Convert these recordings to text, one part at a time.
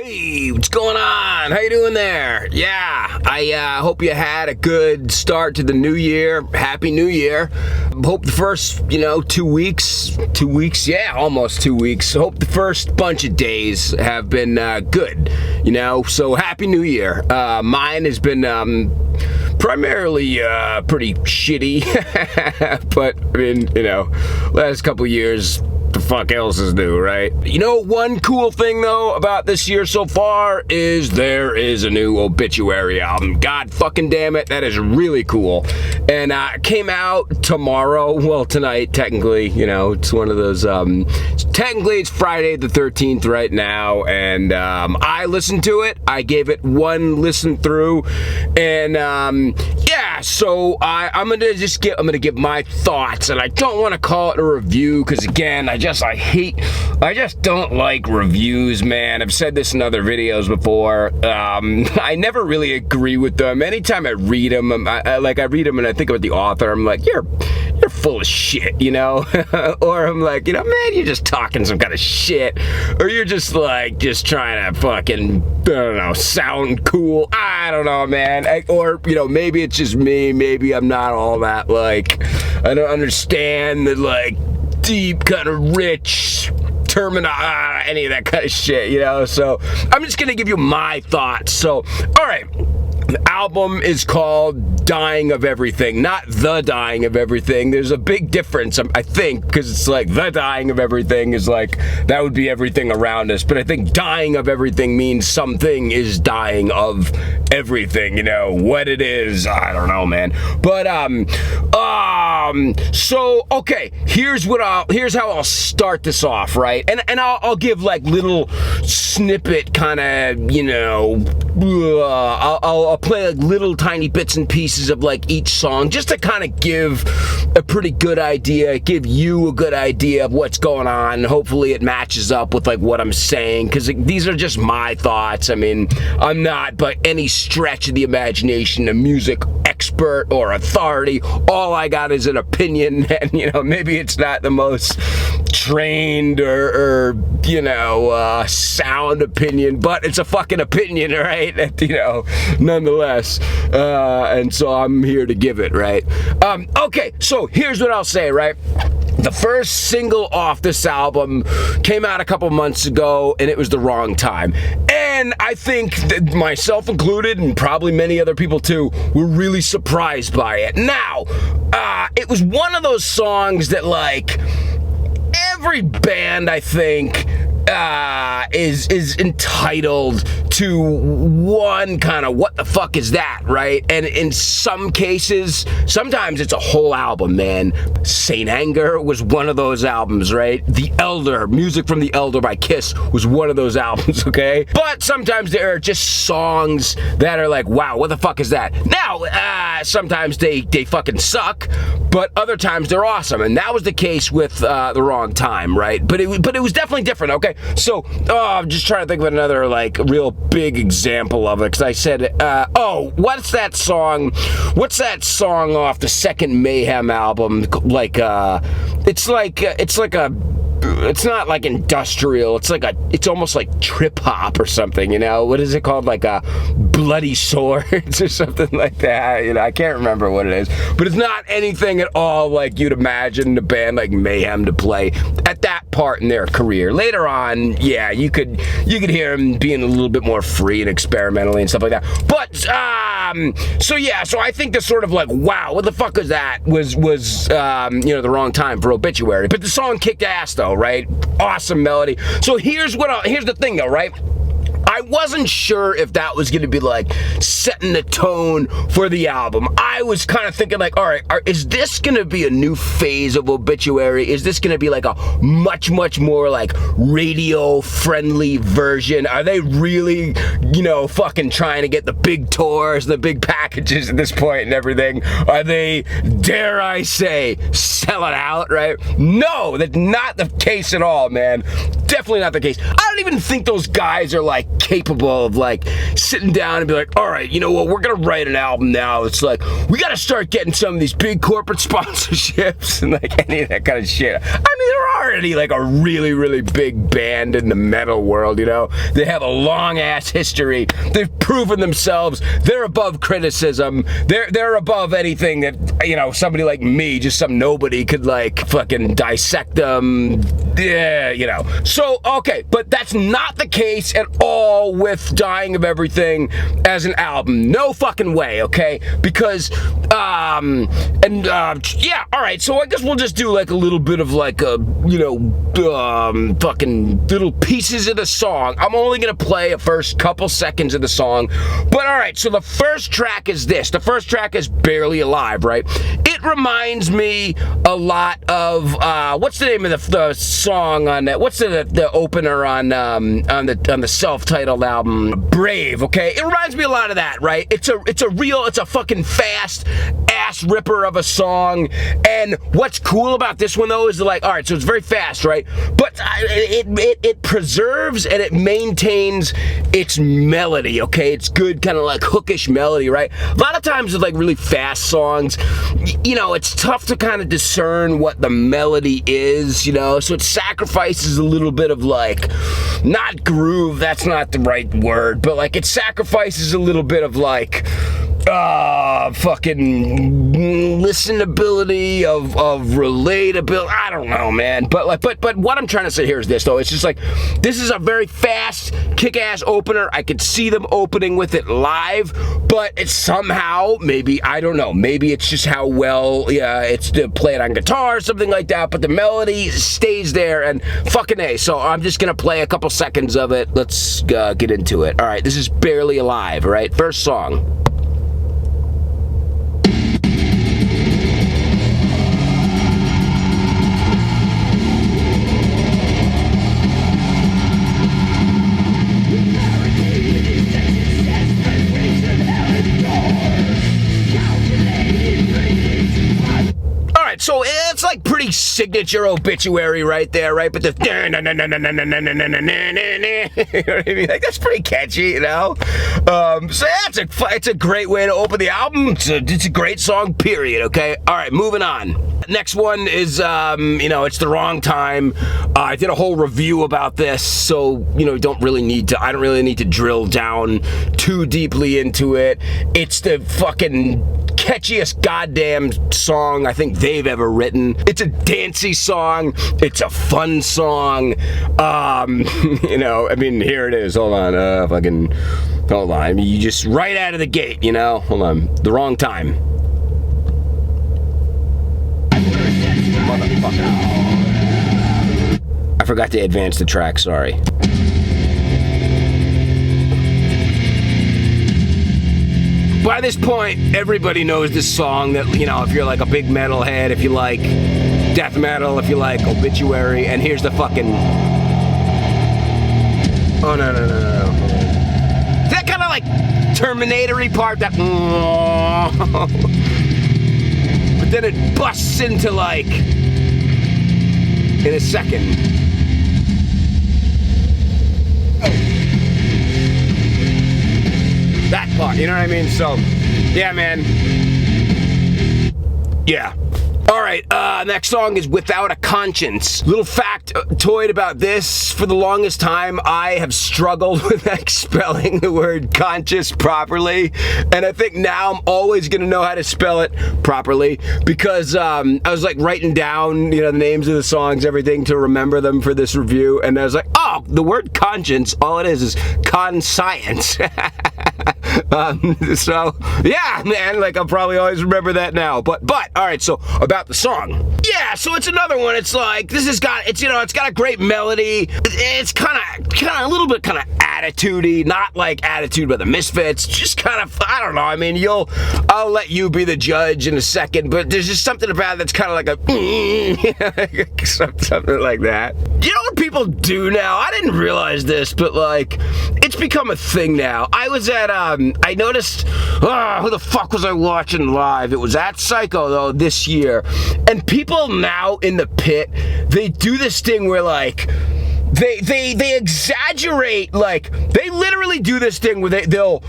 Hey, what's going on? How you doing there? Yeah, I hope you had a good start to the new year. Happy New Year. Hope the first, 2 weeks, almost 2 weeks. Hope the first bunch of days have been good, so Happy New Year. Mine has been primarily pretty shitty, but I mean, last couple years, the fuck else is new, right? One cool thing though about this year so far is there is a new Obituary album. God fucking damn it, that is really cool. And it came out tomorrow, well tonight technically, it's one of those, technically it's Friday the 13th right now, and I listened to it, I gave it one listen through, and so I'm gonna give my thoughts, and I don't want to call it a review, because again, I just don't like reviews, man. I've said this in other videos before. I never really agree with them. Anytime I read them, I read them and I think about the author, I'm like, you're full of shit, or I'm like, man, you're just talking some kind of shit, or you're just trying to fucking, I don't know, sound cool. I don't know, man. Maybe it's just me. Maybe I'm not all that, I don't understand the, deep, kind of rich any of that kind of shit, so I'm just gonna give you my thoughts. So, alright, the album is called Dying of Everything, not The Dying of Everything. There's a big difference, I think, because it's The Dying of Everything is that would be everything around us, but I think Dying of Everything means something is dying of everything, what it is, I don't know, man. But, so, okay, here's how I'll start this off, right? And I'll give, little snippet kind of, I'll play little tiny bits and pieces of each song just to kind of give a pretty good idea, give you a good idea of what's going on. Hopefully it matches up with what I'm saying, because these are just my thoughts. I mean, I'm not by any stretch of the imagination a music expert or authority. All I got is an opinion, and maybe it's not the most trained or sound opinion, but it's a fucking opinion, right? Nonetheless, and so I'm here to give it, right? Okay, so here's what I'll say, right? The first single off this album came out a couple months ago, and it was The Wrong Time. And I think that myself included, and probably many other people too, were really surprised by it. Now, it was one of those songs that, every band, I think, is entitled to one kind of what the fuck is that, right? And in some cases, sometimes it's a whole album, man. Saint Anger was one of those albums, right? The Elder, Music from the Elder by Kiss was one of those albums, okay? But sometimes there are just songs that are wow, what the fuck is that? Now, sometimes they fucking suck, but other times they're awesome, and that was the case with The Wrong Time, right? But it was definitely different, okay? So, I'm just trying to think of another, real big example of it, because I said, what's that song? What's that song off the second Mayhem album? It's not industrial, it's almost like trip hop or something, what is it called, a Bloody Swords or something like that, I can't remember what it is, but it's not anything at all like you'd imagine a band like Mayhem to play at that part in their career. Later on, yeah, you could hear them being a little bit more free and experimentally and stuff like that, but, so I think the sort of wow, what the fuck was that, was The Wrong Time for Obituary, but the song kicked ass though, right? Awesome melody. So here's the thing though, right? I wasn't sure if that was going to be setting the tone for the album. I was kind of thinking all right, is this going to be a new phase of Obituary? Is this going to be a much, much more radio friendly version? Are they really, fucking trying to get the big tours, the big packages at this point and everything? Are they, dare I say, selling out, right? No, that's not the case at all, man. Definitely not the case. I don't even think those guys are capable of like sitting down and be like, all right, you know what, we're gonna write an album now. It's like, we gotta start getting some of these big corporate sponsorships and like any of that kind of shit. I mean, they're already like a really, really big band in the metal world, you know? They have a long ass history. They've proven themselves. They're above criticism. They're above anything that, you know, somebody like me, just some nobody, could like fucking dissect them. Yeah, you know. So, okay, but that's not the case at all with Dying of Everything as an album. No fucking way, okay? Because, yeah, alright, so I guess we'll just do like a little bit of like a, you know, fucking little pieces of the song. I'm only gonna play a first couple seconds of the song, but alright, so the first track is this. The first track is Barely Alive, right? It reminds me a lot of, what's the name of the song on that? What's the opener on the self-titled album, Brave, okay? It reminds me a lot of that, right? It's a fucking fast ass ripper of a song, and what's cool about this one though is like, all right, so it's very fast, right? But it preserves and it maintains its melody, okay? It's good kind of like hookish melody, right? A lot of times with like really fast songs, you know, it's tough to kind of discern what the melody is, you know, so it sacrifices a little bit of like, not groove, that's not the right word, but like it sacrifices a little bit of like, fucking listenability, of relatability. I don't know, man. But like, but what I'm trying to say here is this, though. It's just like, this is a very fast, kick-ass opener. I could see them opening with it live, but it's somehow, maybe, I don't know, maybe it's just how well, yeah, it's to play it on guitar or something like that, but the melody stays there, and fucking A. So I'm just gonna play a couple seconds of it. Let's get into it. All right, this is Barely Alive, all right? First song. So it's like pretty signature Obituary right there, right? But the you know what I mean? Like, that's pretty catchy, you know? So yeah, it's a great way to open the album. It's a great song, period, okay? All right, moving on. Next one is, you know, It's the Wrong Time. I did a whole review about this, so, you know, I don't really need to drill down too deeply into it. It's the fucking catchiest goddamn song I think they've ever written. It's a dancey song. It's a fun song. You know, I mean, here it is. Hold on. Hold on. I mean, you just right out of the gate, you know? Hold on. The Wrong Time. Motherfucker. I forgot to advance the track, sorry. By this point, everybody knows this song, that, you know, if you're like a big metalhead, if you like death metal, if you like Obituary, and here's the fucking... Oh, no. That kind of like Terminator-y part, that... But then it busts into like... in a second. That part, you know what I mean? So, yeah, man. Yeah. All right, next song is Without a Conscience. Little factoid about this, for the longest time, I have struggled with spelling the word conscious properly, and I think now I'm always gonna know how to spell it properly, because I was like writing down, you know, the names of the songs, everything, to remember them for this review, and I was like, oh, the word conscience, all it is conscience. So, yeah, man, like, I'll probably always remember that now, but, all right, so, about the song. Yeah, so it's another one. It's like, it's got a great melody. It's kind of a little bit kind of attitude-y, not like Attitude by the Misfits, just kind of, I don't know, I mean, I'll let you be the judge in a second, but there's just something about it that's kind of like a, something like that. You know what people do now? I didn't realize this, but like, it's become a thing now. I was at, I noticed, who the fuck was I watching live? It was at Psycho, though, this year, and people now in the pit, they do this thing where, like, they exaggerate, like, they literally do this thing where they'll,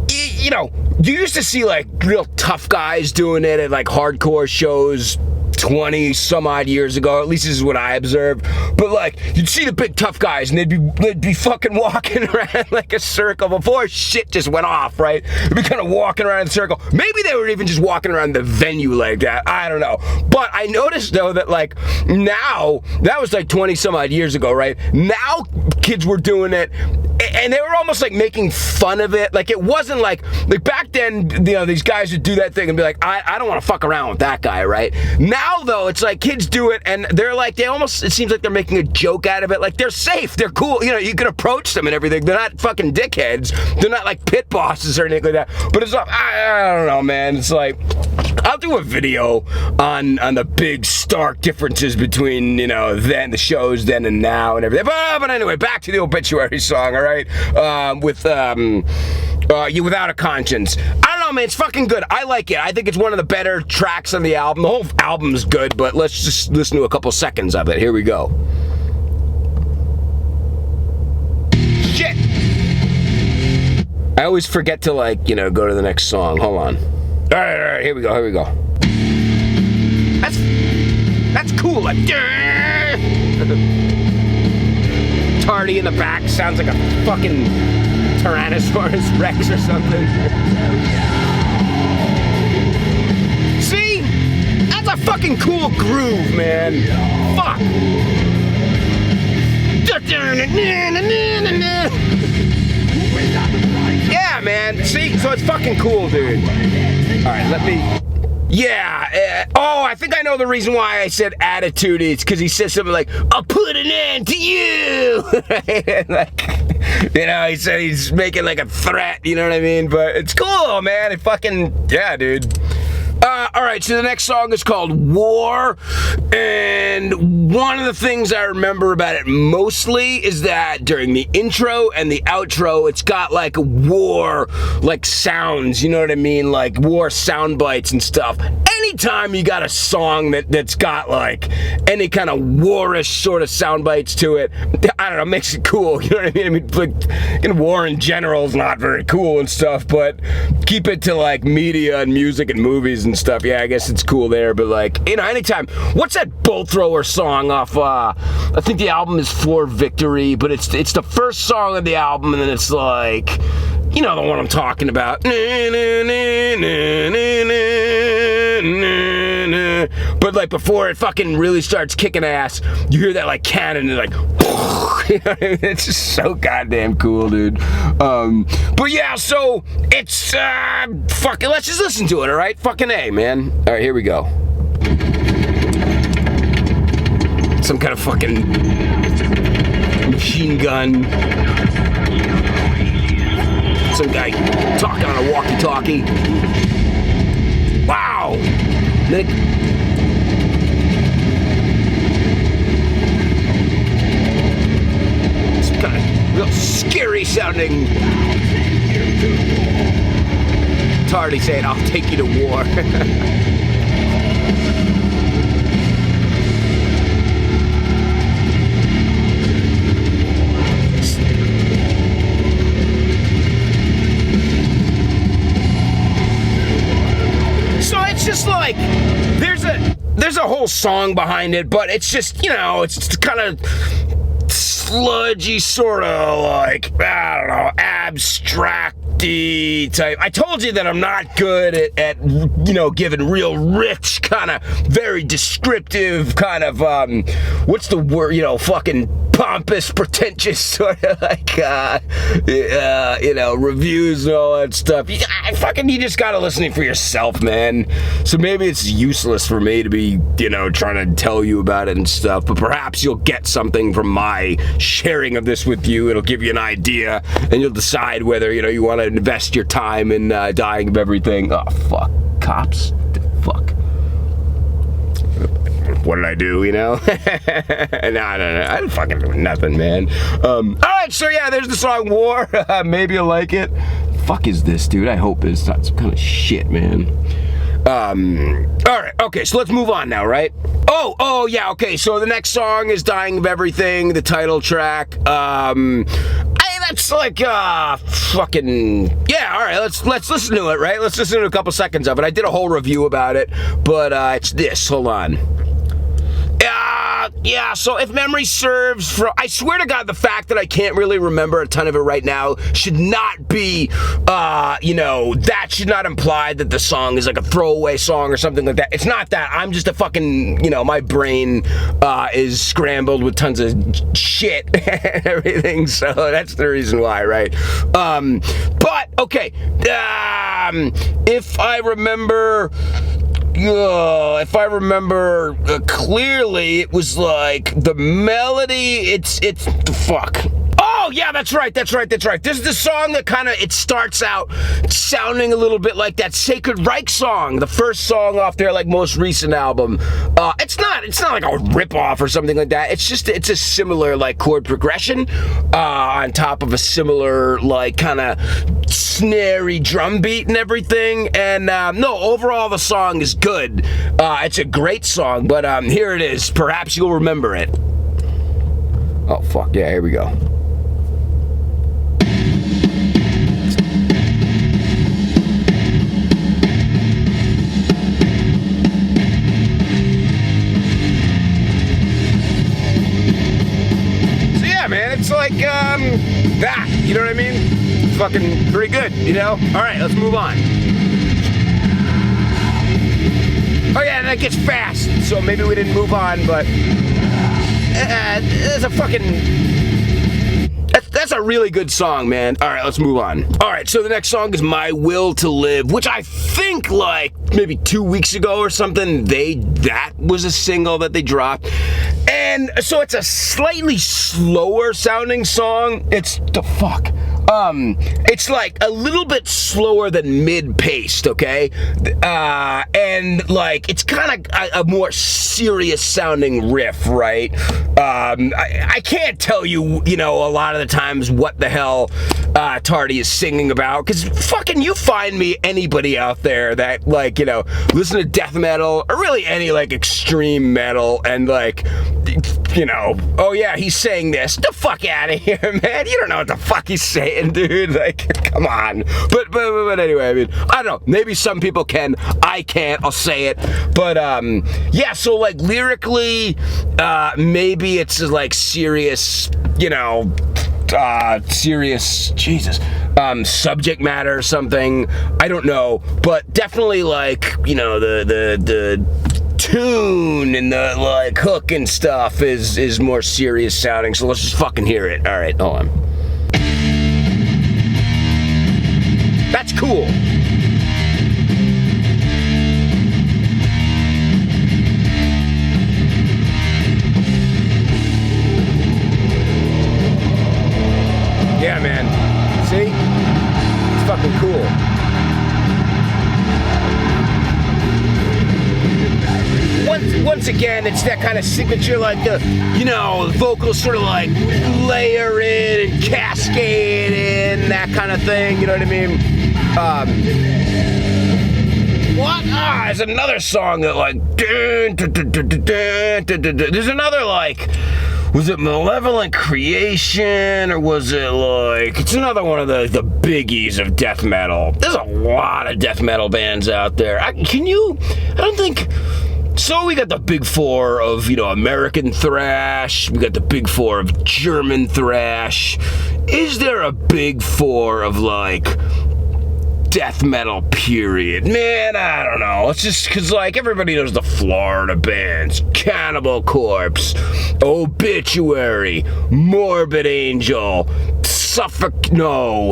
you know, you used to see like real tough guys doing it at like hardcore shows 20 some odd years ago, at least this is what I observed. But like, you'd see the big tough guys and they'd be fucking walking around like a circle before shit just went off, right? They'd be kind of walking around in a circle. Maybe they were even just walking around the venue like that, I don't know. But I noticed though that like now, that was like 20 some odd years ago, right? Now kids were doing it and they were almost like making fun of it. Like, it wasn't like back then, you know, these guys would do that thing and be like, I don't want to fuck around with that guy, right? Now though, it's like kids do it and they're like, it seems like they're making a joke out of it. Like, they're safe, they're cool, you know, you can approach them and everything. They're not fucking dickheads. They're not like pit bosses or anything like that. But it's like, I don't know, man. It's like, I'll do a video on the big stark differences between, you know, the shows then and now and everything. But anyway, back to the Obituary song, all right? With You Without a Conscience. I don't know, man, it's fucking good. I like it. I think it's one of the better tracks on the album. The whole album's good, but let's just listen to a couple seconds of it. Here we go. Shit! I always forget to, like, you know, go to the next song. Hold on. All right, here we go. That's cool. Like, Tardy in the back sounds like a fucking Tyrannosaurus Rex or something. See? That's a fucking cool groove, man. Fuck. Yeah, man. See? So it's fucking cool, dude. Alright, let me... Yeah, I think I know the reason why I said attitude. It's because he says something like, I'll put an end to you! Like, you know, he said he's making like a threat, you know what I mean? But it's cool, man. It fucking, yeah, dude. Alright, so the next song is called War, and one of the things I remember about it mostly is that during the intro and the outro, it's got like war, like sounds, you know what I mean? Like war sound bites and stuff. Anytime you got a song that's got like any kind of warish sort of sound bites to it, I don't know, makes it cool, you know what I mean? I mean, like, war in general is not very cool and stuff, but keep it to like media and music and movies and stuff. Yeah, I guess it's cool there, but like, you know, anytime. What's that Bolt Thrower song off, I think the album is For Victory, but it's the first song of the album, and then it's like, you know the one I'm talking about. But like before it fucking really starts kicking ass, you hear that like cannon and like, you know what I mean? It's just so goddamn cool, dude. But yeah, so it's fucking, let's just listen to it, all right? Fucking A, man. All right, here we go. Some kind of fucking machine gun. Some guy talking on a walkie-talkie. Wow! Some kind of real scary sounding. Tardy saying, I'll take you to war. Just like there's a whole song behind it, but it's just, you know, it's kind of sludgy, sort of like, I don't know, abstract-y type. I told you that I'm not good at you know, giving real rich, kind of very descriptive kind of what's the word, you know, fucking pompous, pretentious sort of like you know, reviews and all that stuff. You just gotta listen for yourself, man. So maybe it's useless for me to be, you know, trying to tell you about it and stuff, but perhaps you'll get something from my sharing of this with you. It'll give you an idea, and you'll decide whether, you know, you want to invest your time in dying of everything. Oh, fuck. Cops? Fuck. What did I do, you know? No. I didn't fucking do nothing, man. Alright, so yeah, there's the song War. Maybe you'll like it. Fuck is this, dude? I hope it's not some kind of shit, man. All right, okay, so let's move on now, right? Oh, yeah, okay, so the next song is Dying of Everything, the title track. That's like, fucking, yeah, all right, let's listen to it, right? Let's listen to a couple seconds of it. I did a whole review about it, but it's this, hold on. Yeah, so if memory serves, I swear to God, the fact that I can't really remember a ton of it right now should not be, that should not imply that the song is like a throwaway song or something like that. It's not that. I'm just a fucking, my brain is scrambled with tons of shit and everything, so that's the reason why, right? But, okay, if I remember clearly, it was like the melody, it's fuck. Oh, yeah, that's right. This is the song that it starts out sounding a little bit like that Sacred Reich song, the first song off their, most recent album. It's not like a ripoff or something like that. It's a similar, chord progression, on top of a similar, kind of snary drum beat and everything. And, no, overall, the song is good. It's a great song, but, here it is. Perhaps you'll remember it. Oh, fuck. Yeah, here we go. Man, it's like, that, you know what I mean? Fucking pretty good, Alright, let's move on. Oh yeah, and that gets fast, so maybe we didn't move on, but, there's a fucking... That's a really good song, man. All right, let's move on. All right, so the next song is My Will to Live, which I think maybe 2 weeks ago or something, that was a single that they dropped. And so it's a slightly slower sounding song. It's the fuck. It's like a little bit slower than mid-paced, okay? And it's kind of a more serious sounding riff, right? I can't tell you, a lot of the times what the hell Tardy is singing about, because fucking you find me anybody out there that, listen to death metal, or really any, extreme metal, and, oh yeah, he's saying this. Get the fuck out of here, man. You don't know what the fuck he's saying, dude. Come on. But anyway, I mean, I don't know. Maybe some people can. I can't. I'll say it. But, yeah, so, lyrically, maybe it's, serious, serious, Jesus, subject matter or something. I don't know. But definitely, the tune and the hook and stuff is more serious sounding, so let's just fucking hear it. All right, hold on. That's cool. Yeah, man. See? It's fucking cool. Once again, it's that kind of signature, the vocals sort of layer in and cascade in, that kind of thing, you know what I mean? What? There's another song that there's another was it Malevolent Creation, or was it it's another one of the biggies of death metal. There's a lot of death metal bands out there. I don't think... So we got the big four of, American thrash. We got the big four of German thrash. Is there a big four of, death metal, period? Man, I don't know. It's just because, everybody knows the Florida bands. Cannibal Corpse, Obituary, Morbid Angel,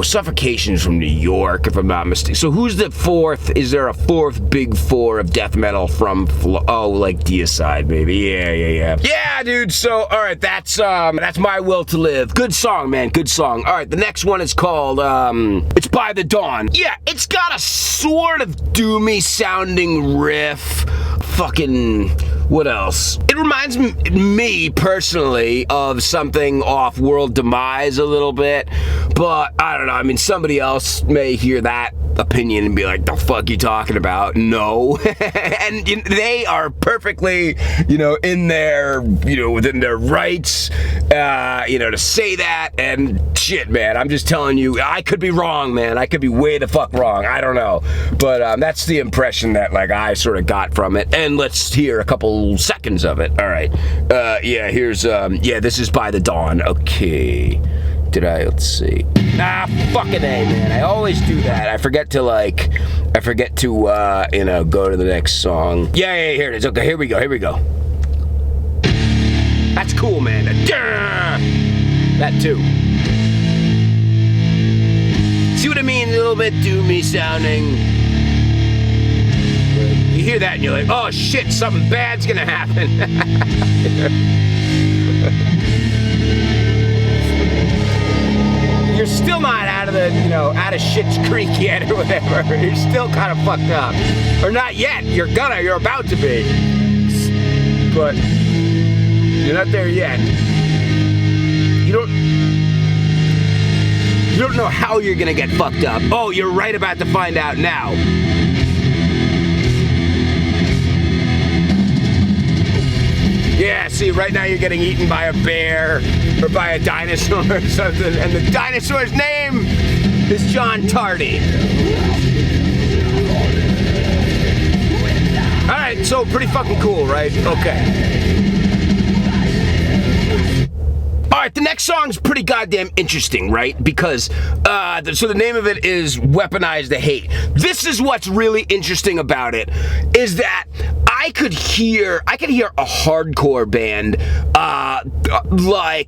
Suffocation's from New York, if I'm not mistaken. So who's the fourth? Is there a fourth big four of death metal from Deicide, maybe? Yeah. Yeah, dude, so, alright, that's My Will to Live. Good song, man, good song. Alright, the next one is called, It's By the Dawn. Yeah, it's got a sort of doomy sounding riff. Fucking What else? It reminds me personally of something off World Demise a little bit, but I don't know. I mean, somebody else may hear that opinion and be like, the fuck you talking about? No. And they are perfectly, in their, within their rights, to say that. And shit, man, I'm just telling you, I could be wrong, man. I could be way the fuck wrong. I don't know. But that's the impression that, I sort of got from it. And let's hear a couple seconds of it. All right. Here's, this is By the Dawn. Okay. Let's see. Fucking A, man. I always do that. I forget to go to the next song. Yeah, here it is. Okay, here we go. That's cool, man. That too. See what I mean? A little bit doomy sounding. You hear that and you're like, oh shit, something bad's gonna happen. You're still not out of out of Shit's Creek yet or whatever. You're still kind of fucked up. Or not yet. You're about to be. But you're not there yet. You don't know how you're gonna get fucked up. Oh, you're right about to find out now. Yeah, see, right now you're getting eaten by a bear or by a dinosaur or something, and the dinosaur's name is John Tardy. Alright, so pretty fucking cool, right? Okay. Alright, the next song's pretty goddamn interesting, right? Because, so the name of it is Weaponize the Hate. This is what's really interesting about it, is that I could hear a hardcore band,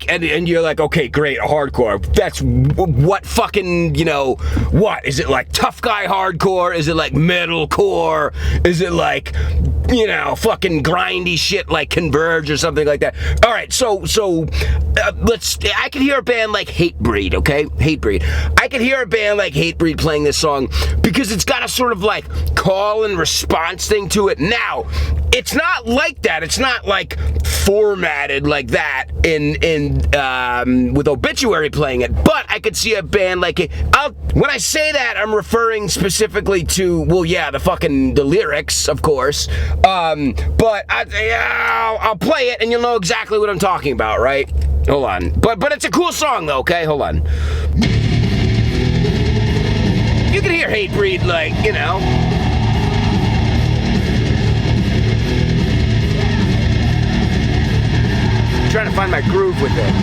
and you're like, okay, great, hardcore. That's what fucking, what? Is it like tough guy hardcore? Is it like metalcore? Is it like, fucking grindy shit like Converge or something like that? All right, so I could hear a band like Hatebreed, okay? Hatebreed. I could hear a band like Hatebreed playing this song because it's got a sort of like call and response thing to it. Now, it's not like that. It's not like formatted like that with Obituary playing it. But I could see a band like it. When I say that, I'm referring specifically to, the lyrics, of course. But I'll play it and you'll know exactly what I'm talking about, right? Hold on. But it's a cool song though, okay? Hold on. You can hear Hatebreed, trying to find my groove with it.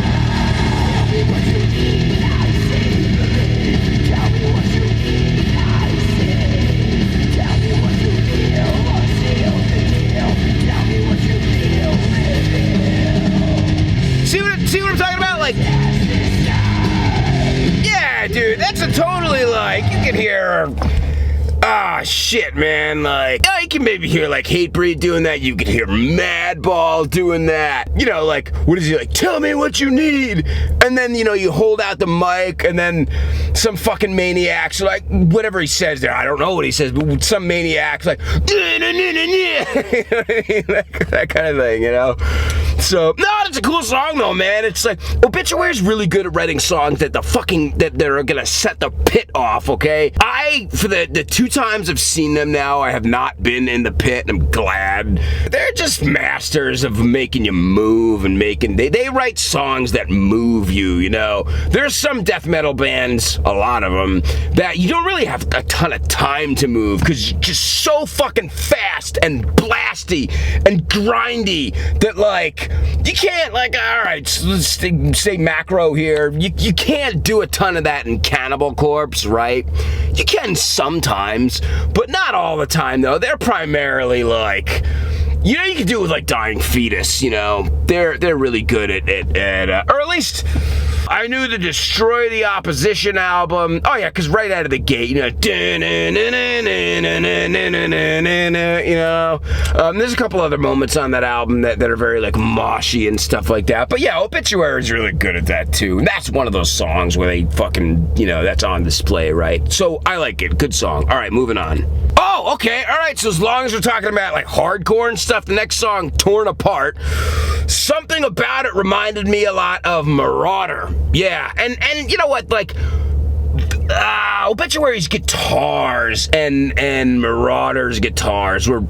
See what I'm talking about? Yeah, dude, that's a totally you can hear. Shit, man, you can maybe hear, Hatebreed doing that, you can hear Madball doing that, what is he, tell me what you need, and then, you hold out the mic, and then some fucking maniac's whatever he says there, I don't know what he says, but some maniac's that kind of thing, So, no, it's a cool song though, man. It's Obituary's really good at writing songs that are gonna set the pit off, okay? For the two times I've seen them now, I have not been in the pit, and I'm glad. They're just masters of making you move and they write songs that move you, There's some death metal bands, a lot of them, that you don't really have a ton of time to move, because you're just so fucking fast and blasty and grindy that, you can't, alright, let's say macro here, you can't do a ton of that in Cannibal Corpse, right? You can sometimes, but not all the time, though. They're primarily, you can do it with, Dying Fetus, They're really good at or at least I knew the Destroy the Opposition album. Oh yeah, because right out of the gate, you know, there's a couple other moments on that album that are very like moshy and stuff like that. But yeah, Obituary is really good at that too. And that's one of those songs where they fucking, you know, that's on display, right? So I like it. Good song. All right, moving on. Oh, okay. All right. So as long as we're talking about like hardcore and stuff, the next song, Torn Apart, something about it reminded me a lot of Meruader. Yeah. And you know what? Like, Obituary's guitars and Meruader's guitars were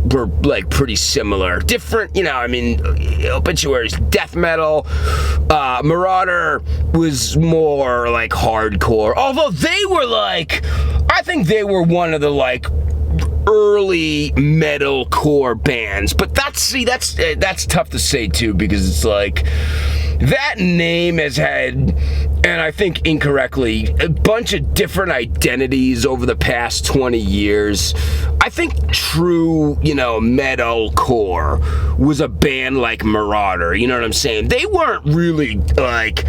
like pretty similar. Different, you know, I mean, Obituary's death metal. Meruader was more like hardcore. Although they were like, I think they were one of the like early metalcore bands. But that's tough to say too, because it's like that name has had, and I think incorrectly, a bunch of different identities over the past 20 years. I think true, you know, metalcore was a band like Meruader, you know what I'm saying? They weren't really like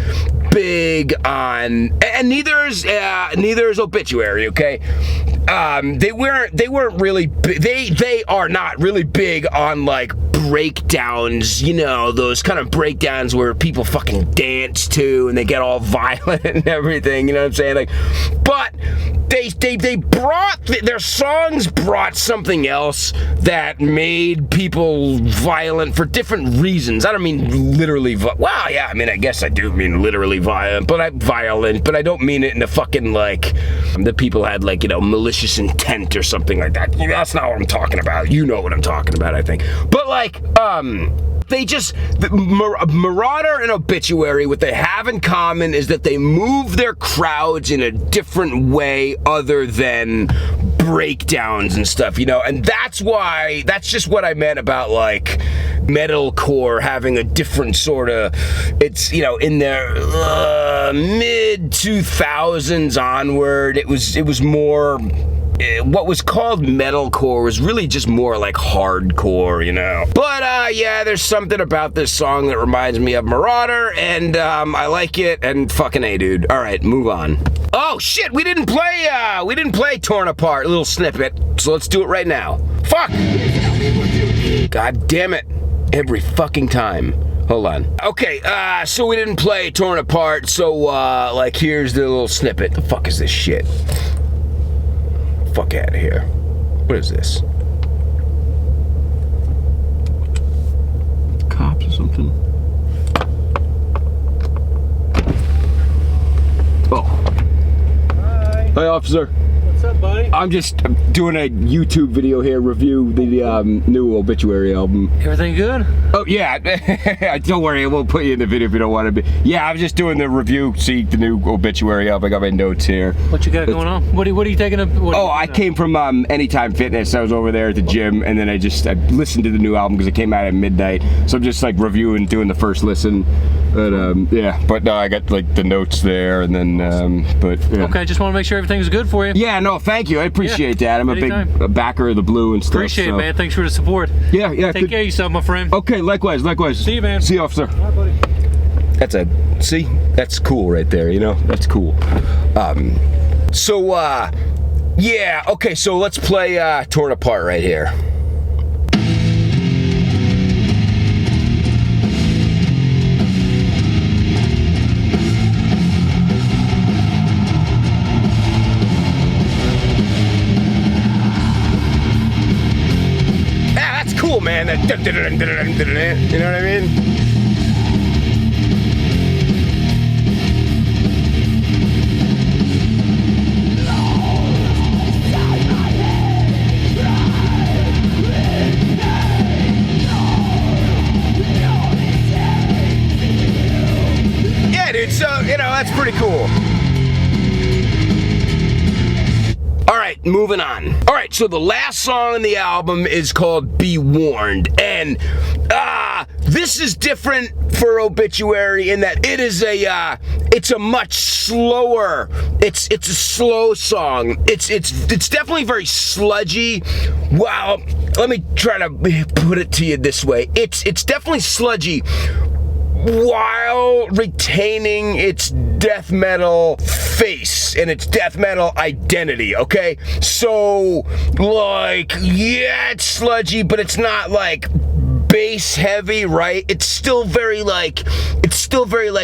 big on, and neither is Obituary, okay? They weren't really big, they are not really big on like breakdowns, you know, those kind of breakdowns where people fucking dance to and they get all violent and everything, you know what I'm saying? Like, but they brought, their songs brought something else that made people violent for different reasons. I don't mean literally, well, yeah, I mean, I guess I do mean literally violent, but I don't mean it in a fucking like, that people had like, you know, malicious intent or something like that. That's not what I'm talking about. You know what I'm talking about, I think. But like, they just, Meruader and Obituary, what they have in common is that they move their crowds in a different way other than breakdowns and stuff, you know, and that's just what I meant about like metalcore having a different sort of, it's, you know, in their mid 2000s onward, it was more, what was called metalcore was really just more like hardcore, you know. But yeah, there's something about this song that reminds me of Meruader, and I like it, and fucking A, dude. All right, move on. Oh shit, we didn't play Torn Apart, a little snippet, so let's do it right now. Fuck! God damn it. Every fucking time. Hold on. Okay, so we didn't play Torn Apart, so like here's the little snippet. The fuck is this shit? Fuck out of here. What is this? Cops or something? Oh. Hi, officer. What's up, buddy? I'm just doing a YouTube video here, review the new Obituary album. Everything good? Oh, yeah. Don't worry, I won't put you in the video if you don't want to be. Yeah, I was just doing the review, see the new Obituary album. I got my notes here. What you got going on? What are you taking up? I came from Anytime Fitness. I was over there at the gym, and then I listened to the new album because it came out at midnight. So I'm just like reviewing, doing the first listen. But yeah, but no, I got like the notes there, and then but yeah. Okay, just want to make sure everything's good for you. Yeah, no, thank you. I appreciate that. I'm anytime. A big backer of the Blue and stuff. Appreciate it, man. Thanks for the support. Yeah. Take care of yourself, my friend. Okay, likewise. See you, man. See you, officer. All right, buddy. That's cool right there, you know? That's cool. Yeah, okay, so let's play Torn Apart right here. Cool, man. You know what I mean? Yeah, dude. So, you know, that's pretty cool. Alright, moving on. Alright, so the last song on the album is called Be Warned, and this is different for Obituary in that it is it's a much slower, it's a slow song. It's definitely very sludgy. Well, let me try to put it to you this way. It's definitely sludgy while retaining its death metal face and its death metal identity, okay? So, like, yeah, it's sludgy, but it's not like bass heavy, right? It's still very like,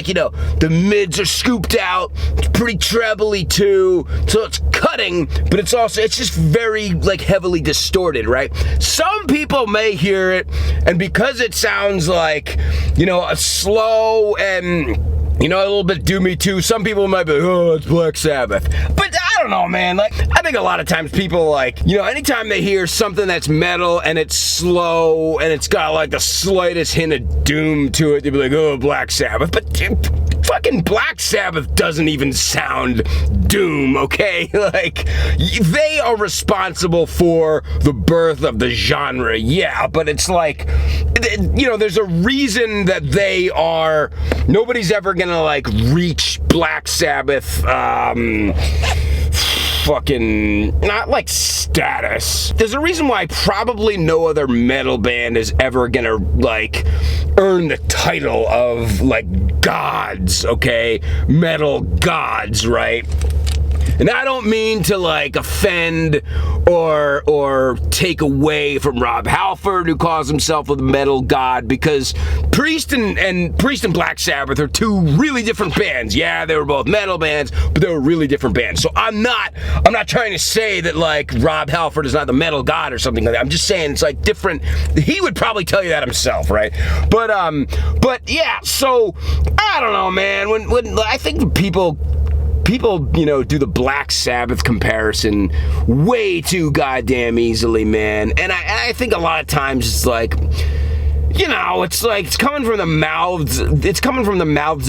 you know, the mids are scooped out. It's pretty trebly too, so it's cutting, but it's just very like heavily distorted, right? Some people may hear it, and because it sounds like, you know, a slow and, you know, a little bit doomy too, some people might be like, oh, it's Black Sabbath. But I don't know, man. Like, I think a lot of times people, like, you know, anytime they hear something that's metal and it's slow and it's got like the slightest hint of doom to it, they'll be like, oh, Black Sabbath. But fucking Black Sabbath doesn't even sound doom, okay? Like, they are responsible for the birth of the genre, yeah, but it's like, you know, there's a reason that they are, nobody's ever gonna like reach Black Sabbath, fucking, not like status. There's a reason why probably no other metal band is ever gonna like earn the title of like gods, okay? Metal gods, right? And I don't mean to like offend or take away from Rob Halford, who calls himself a metal god, because Priest and Black Sabbath are two really different bands. Yeah, they were both metal bands, but they were really different bands. So I'm not trying to say that like Rob Halford is not the metal god or something like that. I'm just saying it's like different. He would probably tell you that himself, right? But yeah, so I don't know, man. When I think people, you know, do the Black Sabbath comparison way too goddamn easily, man. And I think a lot of times it's like, you know, it's like, it's coming from the mouths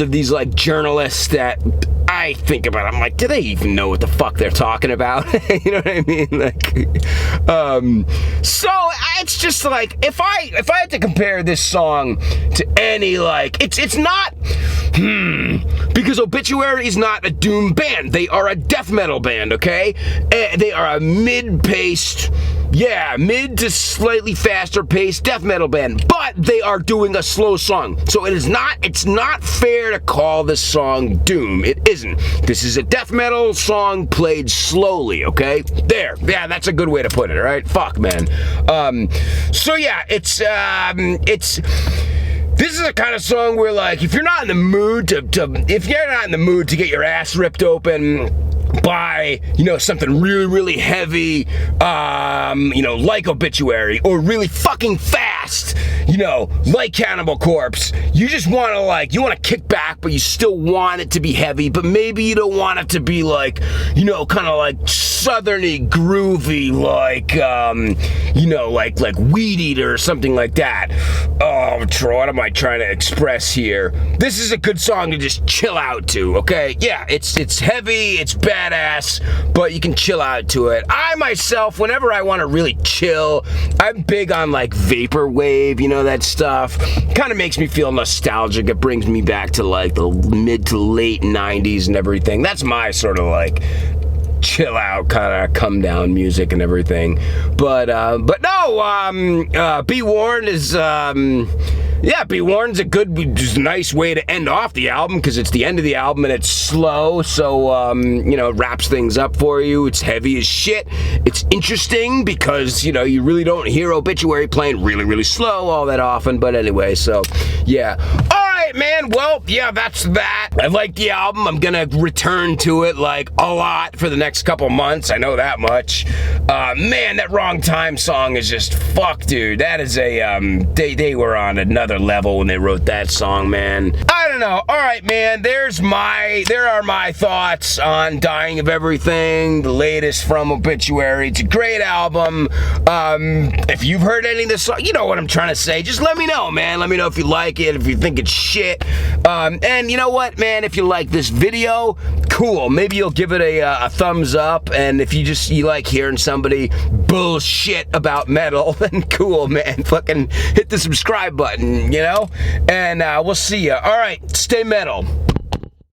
of these like journalists that I think about. I'm like, do they even know what the fuck they're talking about? You know what I mean? Like, so it's just like, if I had to compare this song to any, like, it's not, because Obituary is not a doom band. They are a death metal band, okay? They are a mid-paced, yeah, mid to slightly faster paced death metal band, but they are doing a slow song. So it's not fair to call this song doom. It isn't. This is a death metal song played slowly, okay? There. Yeah, that's a good way to put it, all right? Fuck, man. So yeah, this is a kind of song where, like, if you're not in the mood to get your ass ripped open by, you know, something really, really heavy, you know, like Obituary, or really fucking fast, you know, like Cannibal Corpse, you just want to, like, you want to kick back, but you still want it to be heavy, but maybe you don't want it to be, like, you know, kind of like southerny, groovy, like, you know, like Weed Eater or something like that. Oh, Troy, what am I trying to express here? This is a good song to just chill out to, okay? Yeah, it's heavy, it's badass, but you can chill out to it. I myself, whenever I want to really chill, I'm big on like vaporwave, you know, that stuff. Kind of makes me feel nostalgic. It brings me back to like the mid to late 90s and everything. That's my sort of like chill out, kind of come down music and everything. But no, Be Warned is, yeah, Be Warned's a good, just nice way to end off the album, because it's the end of the album and it's slow, so, you know, it wraps things up for you. It's heavy as shit. It's interesting because, you know, you really don't hear Obituary playing really, really slow all that often, but anyway, so, yeah. Alright, man, well, yeah, that's that. I like the album. I'm gonna return to it, like, a lot for the next couple months. I know that much. Man, that Wrong Time song is just, fuck, dude. That is a, they were on another level when they wrote that song, man. I don't know. Alright, man, there are my thoughts on Dying of Everything, the latest from Obituary. It's a great album. If you've heard any of this song, you know what I'm trying to say. Just let me know, man. Let me know if you like it, if you think it's shit. And you know what, man, if you like this video, cool. Maybe you'll give it a thumbs up, and if you like hearing somebody bullshit about metal, then cool, man. Fucking hit the subscribe button, you know? And we'll see ya. Alright, stay metal.